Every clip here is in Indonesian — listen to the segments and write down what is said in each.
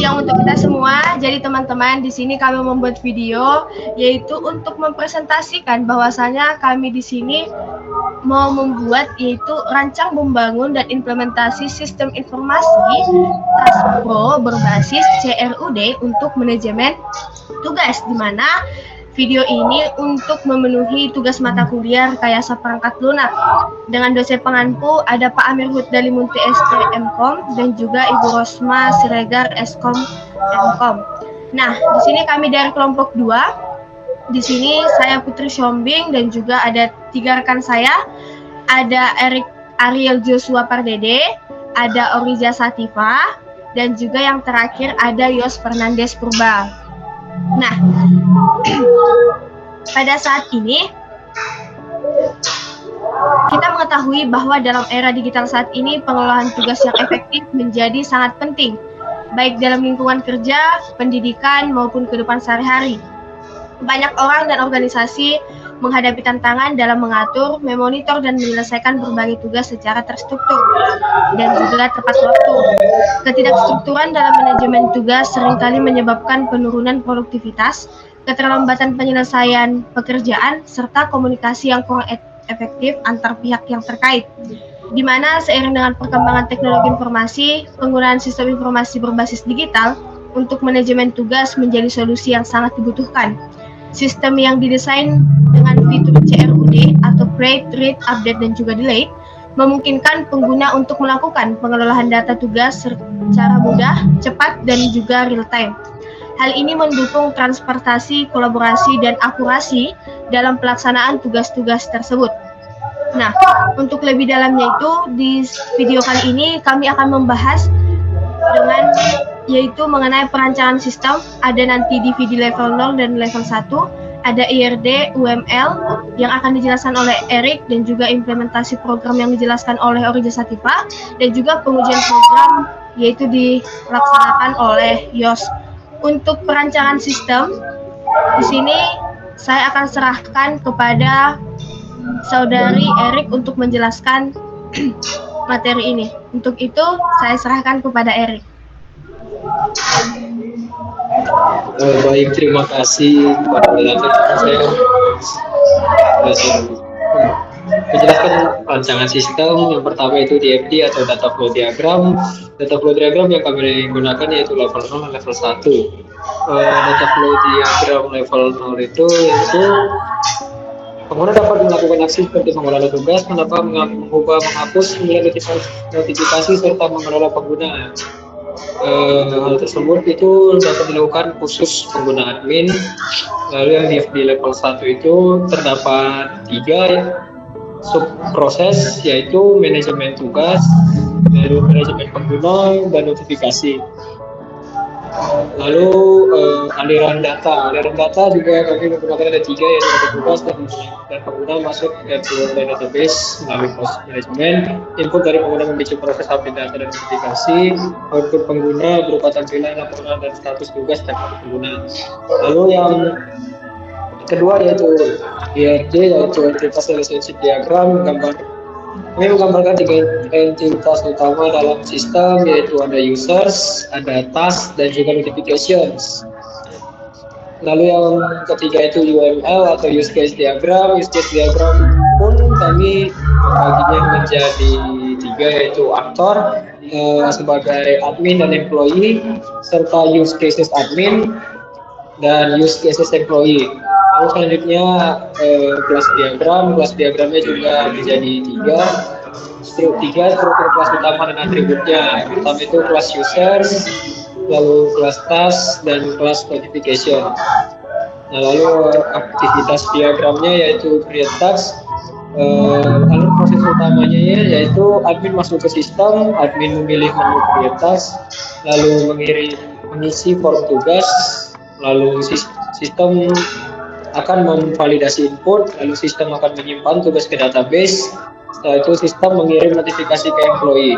siang untuk kita semua. Jadi teman-teman, di sini kami membuat video yaitu untuk mempresentasikan bahwasanya kami di sini mau membuat yaitu rancang membangun dan implementasi sistem informasi TAS Pro berbasis CRUD untuk manajemen tugas, di mana video ini untuk memenuhi tugas mata kuliah rekayasa perangkat lunak. Dengan dosen pengampu ada Pak Amir Hudali Munti ST MKOM dan juga Ibu Rosma Siregar Eskom MKOM. Nah, di sini kami dari kelompok 2. Di sini saya Putri Shombing dan juga ada 3 rekan saya. Ada Erik Ariel Joshua Pardede, ada Oriza Sativa, dan juga yang terakhir ada Yos Fernandes Purba. Nah, pada saat ini kita mengetahui bahwa dalam era digital saat ini pengelolaan tugas yang efektif menjadi sangat penting, baik dalam lingkungan kerja, pendidikan, maupun kehidupan sehari-hari. Banyak orang dan organisasi menghadapi tantangan dalam mengatur, memonitor, dan menyelesaikan berbagai tugas secara terstruktur dan juga tepat waktu. Ketidakstrukturan dalam manajemen tugas seringkali menyebabkan penurunan produktivitas, keterlambatan penyelesaian pekerjaan, serta komunikasi yang kurang efektif antar pihak yang terkait. Di mana seiring dengan perkembangan teknologi informasi, penggunaan sistem informasi berbasis digital untuk manajemen tugas menjadi solusi yang sangat dibutuhkan. Sistem yang didesain dengan fitur CRUD atau Create, Read, Update, dan juga Delete memungkinkan pengguna untuk melakukan pengelolaan data tugas secara mudah, cepat, dan juga real time. Hal ini mendukung transportasi, kolaborasi, dan akurasi dalam pelaksanaan tugas-tugas tersebut. Nah, untuk lebih dalamnya itu di video kali ini kami akan membahas dengan yaitu mengenai perancangan sistem. Ada nanti DVD level 0 dan level 1, ada IRD, UML yang akan dijelaskan oleh Erik, dan juga implementasi program yang dijelaskan oleh Oriza Sativa, dan juga pengujian program yaitu dilaksanakan oleh Yos. Untuk perancangan sistem, di sini saya akan serahkan kepada saudari Erik untuk menjelaskan materi ini. Untuk itu, saya serahkan kepada Erik. Baik, terima kasih kepada saya menjelaskan rancangan sistem. Yang pertama itu DFD atau data flow diagram. Data flow diagram yang kami gunakan yaitu level 0 dan level 1. Data flow diagram level 0 itu pengguna dapat melakukan aksi seperti mengelola tugas, mengubah, menghapus, memilih notifikasi, serta mengelola pengguna. Hal tersebut itu dapat dilakukan khusus pengguna admin. Lalu yang di level 1 itu terdapat 3 sub proses, yaitu manajemen tugas, lalu manajemen pengguna, dan notifikasi. Lalu aliran data juga kami menggunakan ada 3, yaitu data tugas dan pengguna masuk dan keluar dari database melalui proses manajemen. Input dari pengguna membaca proses update data dan notifikasi. Output pengguna berupa tampilan, laporan, dan status tugas dan pengguna. Lalu yang kedua yaitu IRD, yaitu entitas relationship diagram. Kami menggambarkan 3 entitas utama dalam sistem, yaitu ada users, ada task, dan juga notifications. Lalu yang ketiga itu UML atau use case diagram. Use case diagram pun kami membaginya menjadi 3, yaitu aktor sebagai admin dan employee, serta use cases admin dan use cases employee. Lalu selanjutnya kelas diagramnya juga menjadi 3 struktur kelas utama dan atributnya. Pertama itu kelas users, lalu kelas task, dan kelas notification. Nah, lalu aktivitas diagramnya yaitu create task. Lalu proses utamanya yaitu admin masuk ke sistem, admin memilih menu create task, lalu mengisi form tugas, lalu sistem akan memvalidasi input, lalu sistem akan menyimpan tugas ke database. Setelah itu sistem mengirim notifikasi ke employee.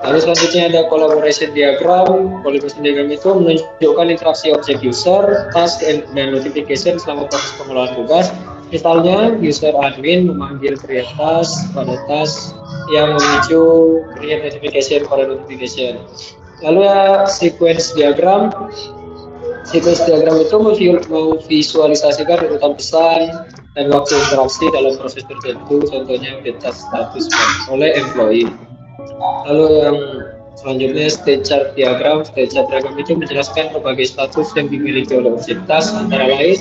Lalu selanjutnya ada collaboration diagram. Collaboration diagram itu menunjukkan interaksi objek user, task, dan notification selama proses pengelolaan tugas. Misalnya user admin memanggil create task pada task yang memicu create notification pada notification. Lalu sequence diagram. Sequence diagram itu memvisualisasikan urutan pesan dan waktu interaksi dalam proses tertentu, contohnya update status oleh employee. Lalu yang selanjutnya state chart diagram. State chart diagram itu menjelaskan berbagai status yang dimiliki oleh objek task, antara lain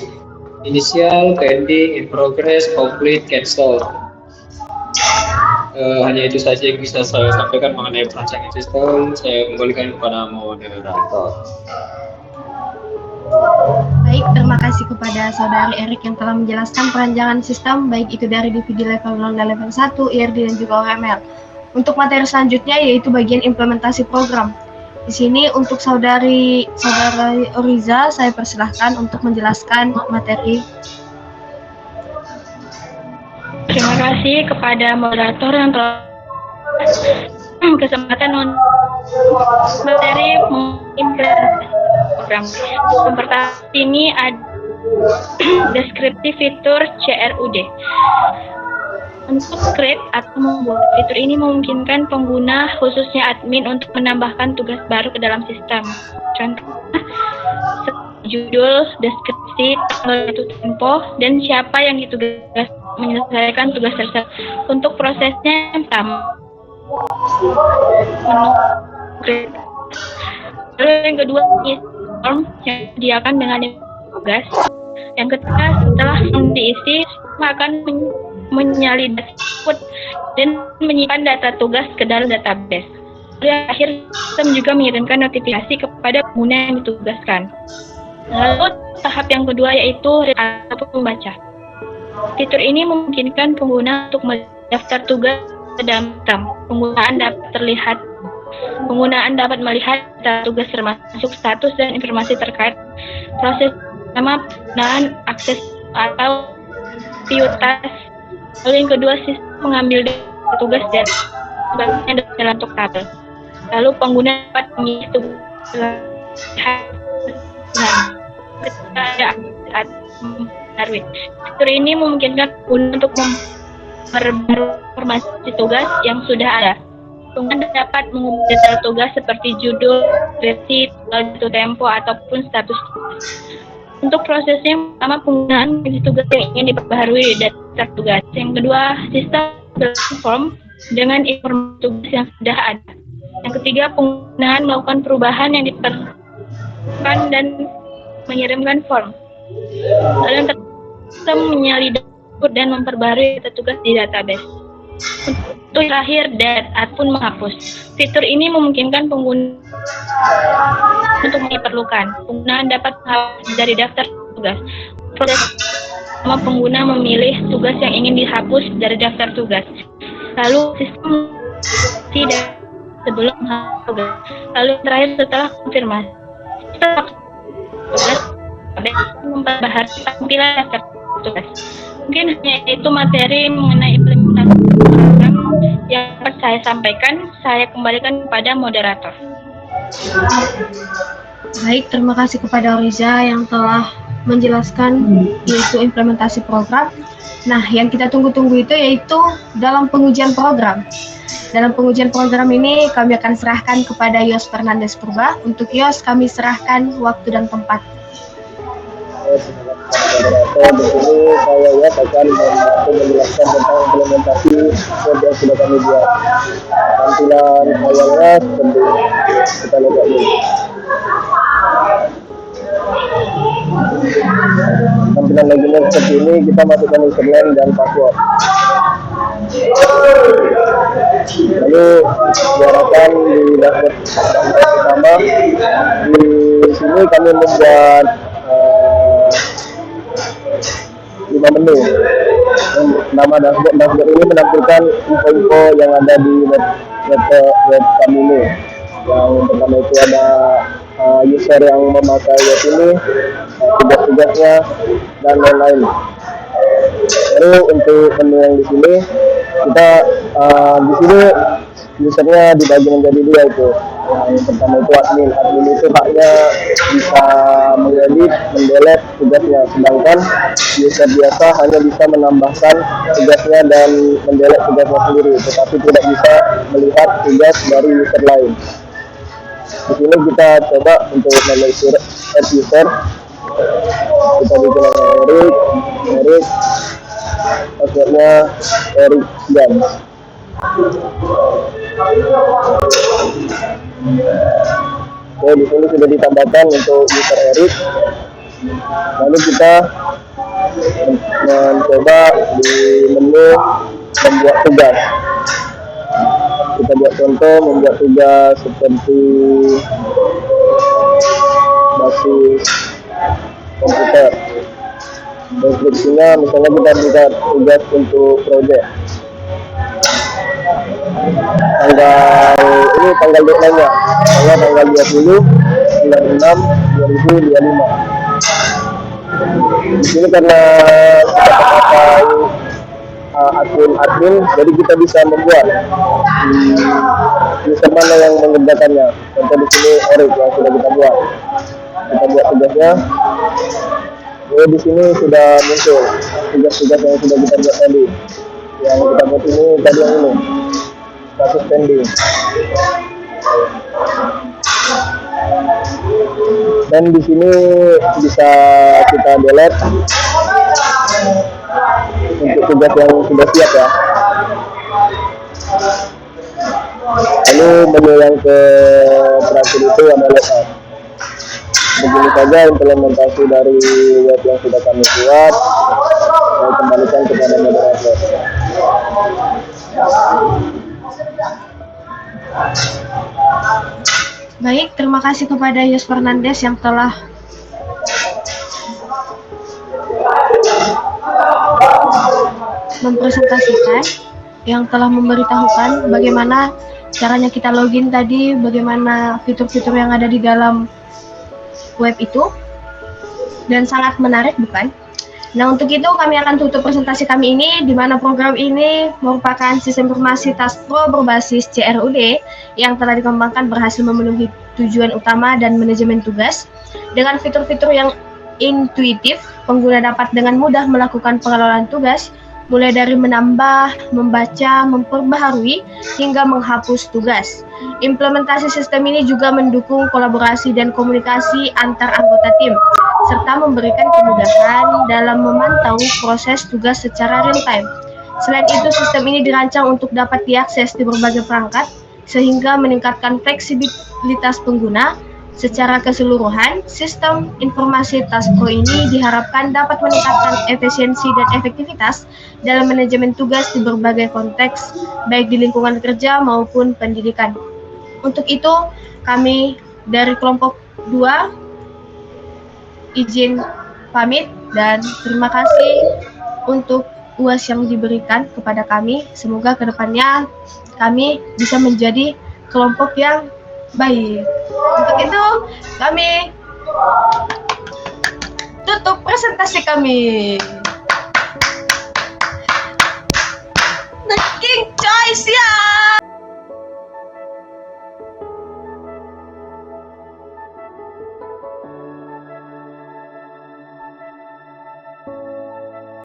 inisial, pending, in progress, complete, cancel. Hanya itu saja yang bisa saya sampaikan mengenai perancangan sistem. Saya kembalikan kepada moderator. Baik, terima kasih kepada Saudari Erik yang telah menjelaskan perancangan sistem, baik itu dari DVD level 0 dan level 1, IRD dan juga OML. Untuk materi selanjutnya yaitu bagian implementasi program. Di sini untuk Saudari Oriza, saya persilahkan untuk menjelaskan materi. Terima kasih kepada moderator yang telah kesempatan untuk materi mengimplementasi program. Yang pertama ini ada deskripsi fitur CRUD. Untuk script atau membuat fitur ini memungkinkan pengguna, khususnya admin, untuk menambahkan tugas baru ke dalam sistem. Contohnya, judul, deskripsi, tanggal jatuh tempo, dan siapa yang ditugas menyelesaikan tugas tersebut. Untuk prosesnya yang pertama, lalu yang kedua, form yang disediakan dengan tugas. Yang ketiga, setelah form diisi, akan menyalin data input dan menyimpan data tugas ke dalam database. Lalu akhir, sistem juga mengirimkan notifikasi kepada pengguna yang ditugaskan. Lalu tahap yang kedua yaitu ataupun membaca. Fitur ini memungkinkan pengguna untuk mendaftar tugas ke dalam sistem. Penggunaan dapat melihat data tugas termasuk status dan informasi terkait proses sama penggunaan akses atau view task. Lalu yang kedua, sistem mengambil data tugas dan sebagian dalam bentuk tabel. Lalu pengguna dapat mengisi tugas ketika ada memperbarui. Fitur ini memungkinkan pengguna untuk memperbarui informasi tugas yang sudah ada. Pengguna dapat mengubah data tugas seperti judul, versi, jatuh tempo, ataupun status tugas. Untuk prosesnya, pertama penggunaan tugas yang ingin diperbaharui data tugas. Yang kedua, sistem form dengan informasi tugas yang sudah ada. Yang ketiga, penggunaan melakukan perubahan yang diperlukan dan mengirimkan form. Lalu yang ketiga, sistem menyalin dan memperbaharui data tugas di database. Untuk terakhir, ataupun menghapus. Fitur ini memungkinkan pengguna untuk diperlukan. Penggunaan dapat menghapus dari daftar tugas. Proses pertama, pengguna memilih tugas yang ingin dihapus dari daftar tugas. Lalu sistem tidak sebelum menghapus tugas. Lalu terakhir setelah konfirmasi. Setelah tugas memperbaharui tampilan daftar tugas. Mungkin hanya itu materi mengenai implementasi program yang dapat saya sampaikan. Saya kembalikan kepada moderator. Baik, terima kasih kepada Riza yang telah menjelaskan yaitu implementasi program. Nah, yang kita tunggu-tunggu itu yaitu dalam pengujian program. Dalam pengujian program ini kami akan serahkan kepada Yos Fernandes Purba. Untuk Yos kami serahkan waktu dan tempat. Di sini saya ya akan menjelaskan tentang implementasi kode yang sudah kami buat. Tampilan awalnya seperti kita lihat dulu. Tampilan loginnya seperti ini, kita masukkan username dan password. Lalu diarahkan di dashboard pertama. Di sini kami membuat 5 menu. Nama dashboard ini menampilkan info-info yang ada di web kami ini. Yang pertama itu ada user yang memakai web ini, tugas-tugasnya, dan lain-lain. Lalu untuk menu yang di sini, kita di sini usernya dibagi menjadi dua itu. Yang pertama itu admin. Admin itu haknya bisa mengedit, mendelete tugasnya, sedangkan user biasa hanya bisa menambahkan tugasnya dan mendelete tugasnya sendiri, tetapi tidak bisa melihat tugas dari user lain. Di sini kita coba untuk nama add user, kita bikin nama Erik, passwordnya Erik Jam. Oke, di sini sudah ditambahkan untuk user Erik. Lalu kita mencoba di menu membuat tugas. Kita buat contoh membuat tugas seperti basis komputer. Deskripsinya misalnya kita buat tugas untuk proyek. Tanggal deadline-nya tanggal 20 bulan 6 2025. Di sini karena kita pakai akun admin, jadi kita bisa membuat user mana yang mengerjakannya. Contoh di sini Erik yang sudah kita buat. Kita buat tugasnya. Di sini sudah muncul tugas-tugas yang sudah kita buat tadi. Yang kita buat ini tadi yang ini, status pending. Dan di sini bisa kita delete untuk tugas yang sudah siap ya. Lalu menu yang terakhir itu adalah logout. Begini saja implementasi dari web yang sudah kami buat. Saya kembalikan kepada moderator. Baik, terima kasih kepada Yus Fernandes yang telah mempresentasikan, yang telah memberitahukan bagaimana caranya kita login tadi, bagaimana fitur-fitur yang ada di dalam web itu, dan sangat menarik, bukan? Nah, untuk itu kami akan tutup presentasi kami ini, di mana program ini merupakan sistem informasi TASPRO berbasis CRUD yang telah dikembangkan berhasil memenuhi tujuan utama dan manajemen tugas. Dengan fitur-fitur yang intuitif, pengguna dapat dengan mudah melakukan pengelolaan tugas, mulai dari menambah, membaca, memperbaharui, hingga menghapus tugas. Implementasi sistem ini juga mendukung kolaborasi dan komunikasi antar anggota tim, serta memberikan kemudahan dalam memantau proses tugas secara real-time. Selain itu, sistem ini dirancang untuk dapat diakses di berbagai perangkat, sehingga meningkatkan fleksibilitas pengguna. Secara keseluruhan, sistem informasi TASPRO ini diharapkan dapat meningkatkan efisiensi dan efektivitas dalam manajemen tugas di berbagai konteks, baik di lingkungan kerja maupun pendidikan. Untuk itu, kami dari kelompok 2 izin pamit dan terima kasih untuk UAS yang diberikan kepada kami. Semoga kedepannya kami bisa menjadi kelompok yang baik. Untuk itu, kami tutup presentasi kami.